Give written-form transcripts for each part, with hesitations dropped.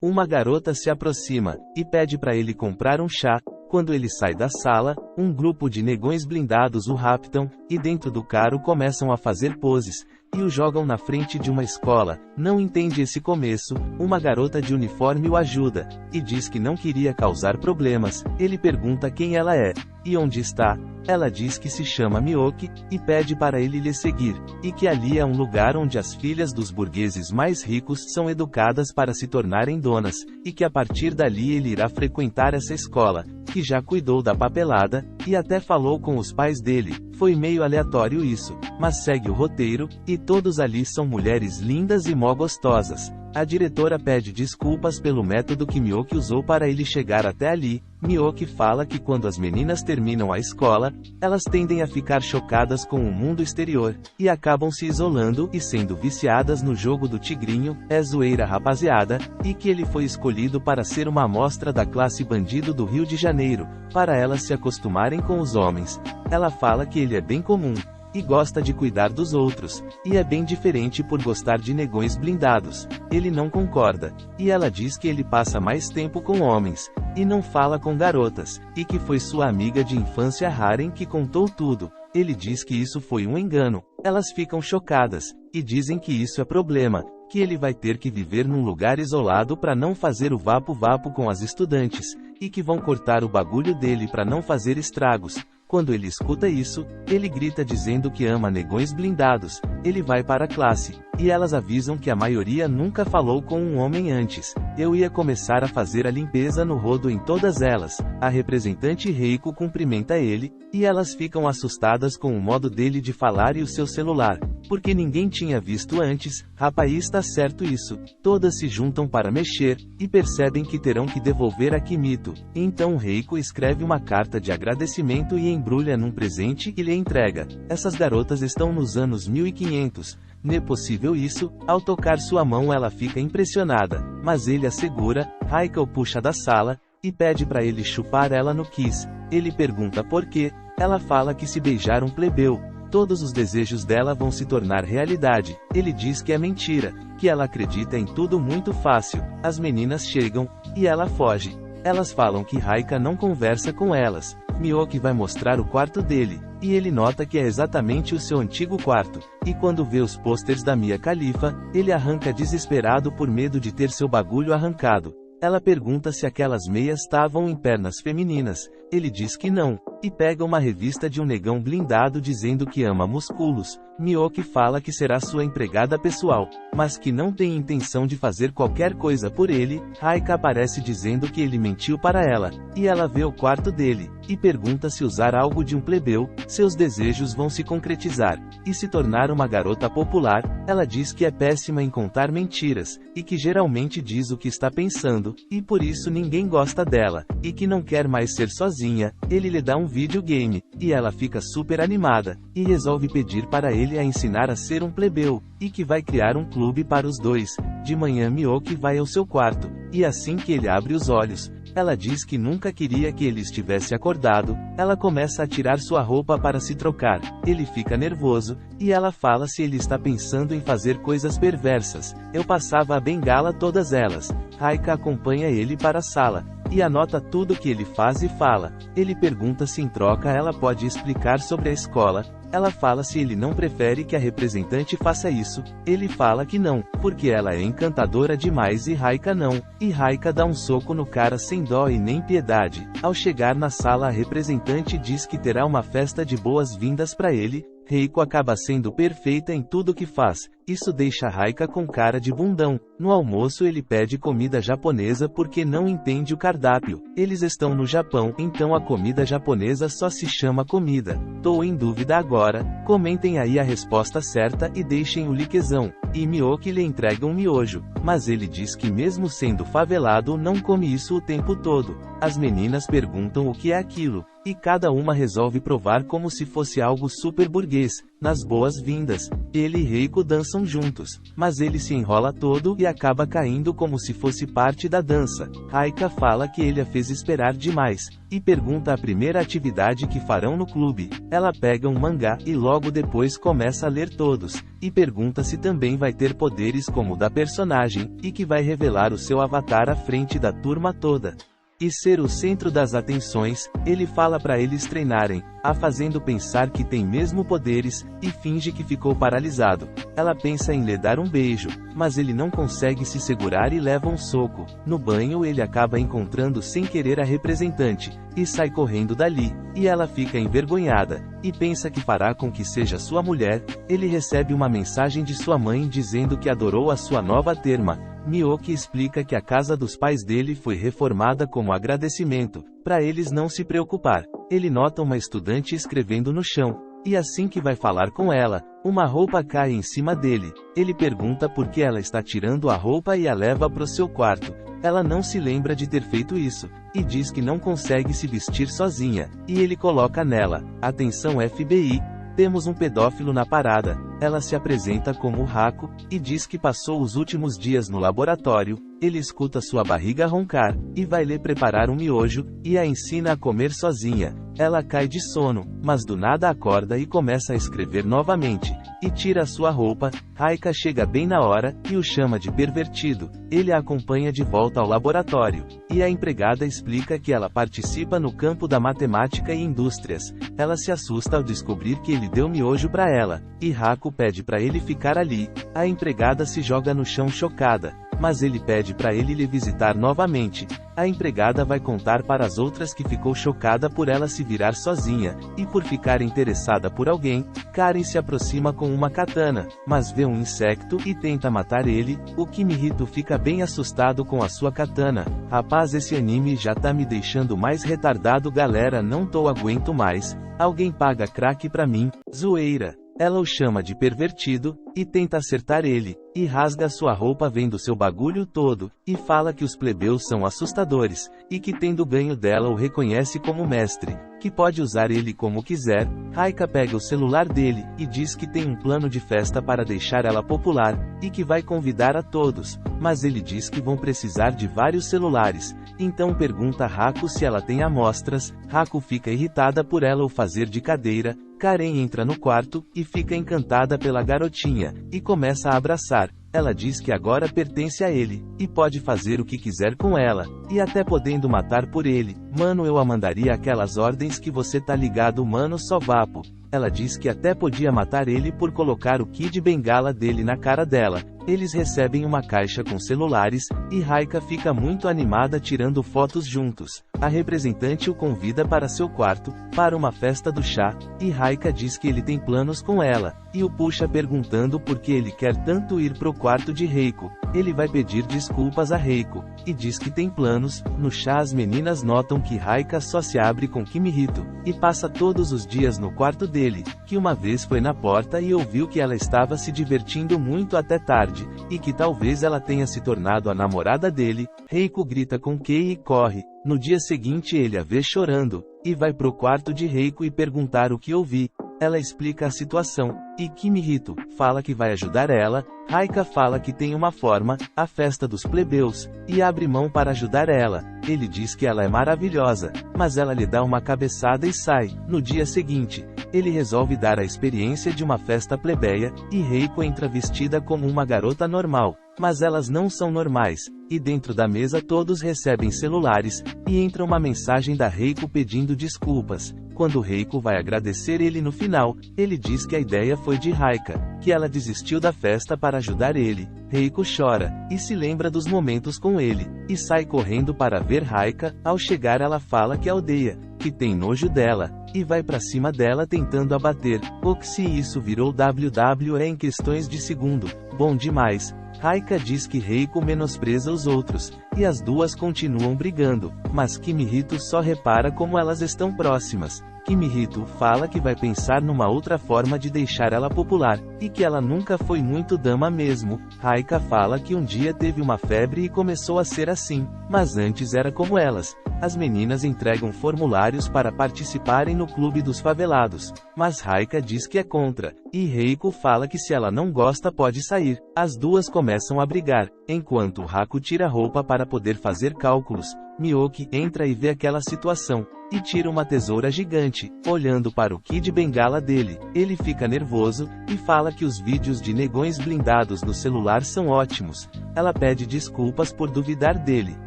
Uma garota se aproxima e pede para ele comprar um chá. Quando ele sai da sala, um grupo de negões blindados o raptam, e dentro do carro começam a fazer poses, e o jogam na frente de uma escola. Não entende esse começo, uma garota de uniforme o ajuda, e diz que não queria causar problemas. Ele pergunta quem ela é, e onde está. Ela diz que se chama Miyoki, e pede para ele lhe seguir, e que ali é um lugar onde as filhas dos burgueses mais ricos são educadas para se tornarem donas, e que a partir dali ele irá frequentar essa escola, que já cuidou da papelada, e até falou com os pais dele. Foi meio aleatório isso, mas segue o roteiro, e todos ali são mulheres lindas e mó gostosas. A diretora pede desculpas pelo método que Miyoki usou para ele chegar até ali. Miyoki fala que quando as meninas terminam a escola, elas tendem a ficar chocadas com o mundo exterior, e acabam se isolando e sendo viciadas no jogo do tigrinho. É zoeira, rapaziada, e que ele foi escolhido para ser uma amostra da classe bandido do Rio de Janeiro, para elas se acostumarem com os homens. Ela fala que ele é bem comum, e gosta de cuidar dos outros, e é bem diferente por gostar de negões blindados. Ele não concorda, e ela diz que ele passa mais tempo com homens, e não fala com garotas, e que foi sua amiga de infância Haren que contou tudo. Ele diz que isso foi um engano. Elas ficam chocadas, e dizem que isso é problema, que ele vai ter que viver num lugar isolado para não fazer o vapo-vapo com as estudantes, e que vão cortar o bagulho dele para não fazer estragos. Quando ele escuta isso, ele grita dizendo que ama negões blindados. Ele vai para a classe, e elas avisam que a maioria nunca falou com um homem antes. Eu ia começar a fazer a limpeza no rodo em todas elas. A representante Reiko cumprimenta ele, e elas ficam assustadas com o modo dele de falar e o seu celular, porque ninguém tinha visto antes. Rapaz, está certo isso. Todas se juntam para mexer, e percebem que terão que devolver a Kimito. Então Reiko escreve uma carta de agradecimento e embrulha num presente e lhe entrega. Essas garotas estão nos anos 1500. Não é possível isso. Ao tocar sua mão ela fica impressionada, mas ele a segura. Raika o puxa da sala, e pede para ele chupar ela no kiss. Ele pergunta por quê. Ela fala que se beijar um plebeu, todos os desejos dela vão se tornar realidade. Ele diz que é mentira, que ela acredita em tudo muito fácil. As meninas chegam, e ela foge. Elas falam que Raika não conversa com elas. Miyoki vai mostrar o quarto dele, e ele nota que é exatamente o seu antigo quarto. E quando vê os pôsteres da Mia Khalifa, ele arranca desesperado por medo de ter seu bagulho arrancado. Ela pergunta se aquelas meias estavam em pernas femininas. Ele diz que não, e pega uma revista de um negão blindado dizendo que ama músculos. Miyoki fala que será sua empregada pessoal, mas que não tem intenção de fazer qualquer coisa por ele. Raika aparece dizendo que ele mentiu para ela, e ela vê o quarto dele, e pergunta se usar algo de um plebeu, seus desejos vão se concretizar, e se tornar uma garota popular. Ela diz que é péssima em contar mentiras, e que geralmente diz o que está pensando, e por isso ninguém gosta dela, e que não quer mais ser sozinha. Ele lhe dá um videogame, e ela fica super animada, e resolve pedir para ele a ensinar a ser um plebeu, e que vai criar um clube para os dois. De manhã Miyoki vai ao seu quarto, e assim que ele abre os olhos, ela diz que nunca queria que ele estivesse acordado. Ela começa a tirar sua roupa para se trocar. Ele fica nervoso, e ela fala se ele está pensando em fazer coisas perversas. Eu passava a bengala todas elas. Raika acompanha ele para a sala, e anota tudo que ele faz e fala. Ele pergunta se em troca ela pode explicar sobre a escola. Ela fala se ele não prefere que a representante faça isso. Ele fala que não, porque ela é encantadora demais e Raika não. E Raika dá um soco no cara sem dó e nem piedade. Ao chegar na sala a representante diz que terá uma festa de boas-vindas para ele. Reiko acaba sendo perfeita em tudo que faz. Isso deixa Raika com cara de bundão. No almoço ele pede comida japonesa porque não entende o cardápio. Eles estão no Japão, então a comida japonesa só se chama comida. Tô em dúvida agora. Comentem aí a resposta certa e deixem o likezão. E Miyoki lhe entrega um miojo, mas ele diz que mesmo sendo favelado não come isso o tempo todo. As meninas perguntam o que é aquilo, e cada uma resolve provar como se fosse algo super burguês. nas boas-vindas. Ele e Reiko dançam juntos, mas ele se enrola todo e acaba caindo como se fosse parte da dança. Raika fala que ele a fez esperar demais, e pergunta a primeira atividade que farão no clube. Ela pega um mangá e logo depois começa a ler todos, e pergunta se também vai ter poderes como o da personagem, e que vai revelar o seu avatar à frente da turma toda e ser o centro das atenções. Ele fala para eles treinarem, a fazendo pensar que tem mesmo poderes, e finge que ficou paralisado. Ela pensa em lhe dar um beijo, mas ele não consegue se segurar e leva um soco. No banho ele acaba encontrando sem querer a representante, e sai correndo dali, e ela fica envergonhada, e pensa que fará com que seja sua mulher. Ele recebe uma mensagem de sua mãe dizendo que adorou a sua nova terma. Miyoki explica que a casa dos pais dele foi reformada como agradecimento, para eles não se preocupar. Ele nota uma estudante escrevendo no chão, e assim que vai falar com ela, uma roupa cai em cima dele. Ele pergunta por que ela está tirando a roupa e a leva pro seu quarto. Ela não se lembra de ter feito isso, e diz que não consegue se vestir sozinha, e ele coloca nela. Atenção FBI, temos um pedófilo na parada. Ela se apresenta como Hako, e diz que passou os últimos dias no laboratório. Ele escuta sua barriga roncar, e vai lhe preparar um miojo, e a ensina a comer sozinha. Ela cai de sono, mas do nada acorda e começa a escrever novamente, e tira sua roupa. Raika chega bem na hora, e o chama de pervertido. Ele a acompanha de volta ao laboratório, e a empregada explica que ela participa no campo da matemática e indústrias. Ela se assusta ao descobrir que ele deu miojo para ela, e Hako pede para ele ficar ali. A empregada se joga no chão chocada, mas ele pede para ele lhe visitar novamente. A empregada vai contar para as outras que ficou chocada por ela se virar sozinha, e por ficar interessada por alguém. Karen se aproxima com uma katana, mas vê um inseto e tenta matar ele. O Kimihito fica bem assustado com a sua katana. Rapaz, esse anime já tá me deixando mais retardado, galera, não tô aguento mais. Alguém paga crack pra mim. Zoeira. Ela o chama de pervertido, e tenta acertar ele, e rasga sua roupa vendo seu bagulho todo, e fala que os plebeus são assustadores, e que tendo ganho dela o reconhece como mestre, que pode usar ele como quiser. Raika pega o celular dele, e diz que tem um plano de festa para deixar ela popular, e que vai convidar a todos, mas ele diz que vão precisar de vários celulares. Então pergunta a Hako se ela tem amostras. Hako fica irritada por ela o fazer de cadeira. Karen entra no quarto, e fica encantada pela garotinha, e começa a abraçar. Ela diz que agora pertence a ele, e pode fazer o que quiser com ela, e até podendo matar por ele. Mano, eu a mandaria aquelas ordens que você tá ligado, mano, só vapo. Ela diz que até podia matar ele por colocar o Kid Bengala dele na cara dela. Eles recebem uma caixa com celulares, e Raika fica muito animada tirando fotos juntos. A representante o convida para seu quarto, para uma festa do chá, e Raika diz que ele tem planos com ela, e o puxa perguntando por que ele quer tanto ir pro quarto de Reiko. Ele vai pedir desculpas a Reiko, e diz que tem planos. No chá as meninas notam que Raika só se abre com Kimihito, e passa todos os dias no quarto dele, que uma vez foi na porta e ouviu que ela estava se divertindo muito até tarde, e que talvez ela tenha se tornado a namorada dele. Reiko grita com Kei e corre. No dia seguinte ele a vê chorando, e vai pro quarto de Reiko e perguntar o que ouvi. Ela explica a situação, e Kimihito fala que vai ajudar ela. Raika fala que tem uma forma, a festa dos plebeus, e abre mão para ajudar ela. Ele diz que ela é maravilhosa, mas ela lhe dá uma cabeçada e sai. No dia seguinte, ele resolve dar a experiência de uma festa plebeia, e Reiko entra vestida como uma garota normal. Mas elas não são normais, e dentro da mesa todos recebem celulares, e entra uma mensagem da Reiko pedindo desculpas. Quando Reiko vai agradecer ele no final, ele diz que a ideia foi de Raika, que ela desistiu da festa para ajudar ele. Reiko chora, e se lembra dos momentos com ele, e sai correndo para ver Raika. Ao chegar ela fala que a odeia, que tem nojo dela, e vai pra cima dela tentando abater. Oxi, isso virou WWE em questões de segundo. Bom demais. Raika diz que Reiko menospreza os outros, e as duas continuam brigando, mas Kimihito só repara como elas estão próximas. Kimihito fala que vai pensar numa outra forma de deixar ela popular, e que ela nunca foi muito dama mesmo. Raika fala que um dia teve uma febre e começou a ser assim, mas antes era como elas. As meninas entregam formulários para participarem no clube dos favelados, mas Raika diz que é contra, e Reiko fala que se ela não gosta pode sair. As duas começam a brigar, enquanto Haku tira roupa para poder fazer cálculos. Miyoki entra e vê aquela situação, e tira uma tesoura gigante, olhando para o Kid Bengala dele. Ele fica nervoso, e fala que os vídeos de negões blindados no celular são ótimos. Ela pede desculpas por duvidar dele,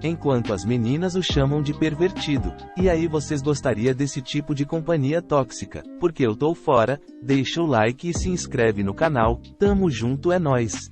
enquanto as meninas o chamam de pervertido. E aí, vocês gostariam desse tipo de companhia tóxica? Porque eu tô fora, deixa o like e se inscreve no canal. Tamo junto, é nóis!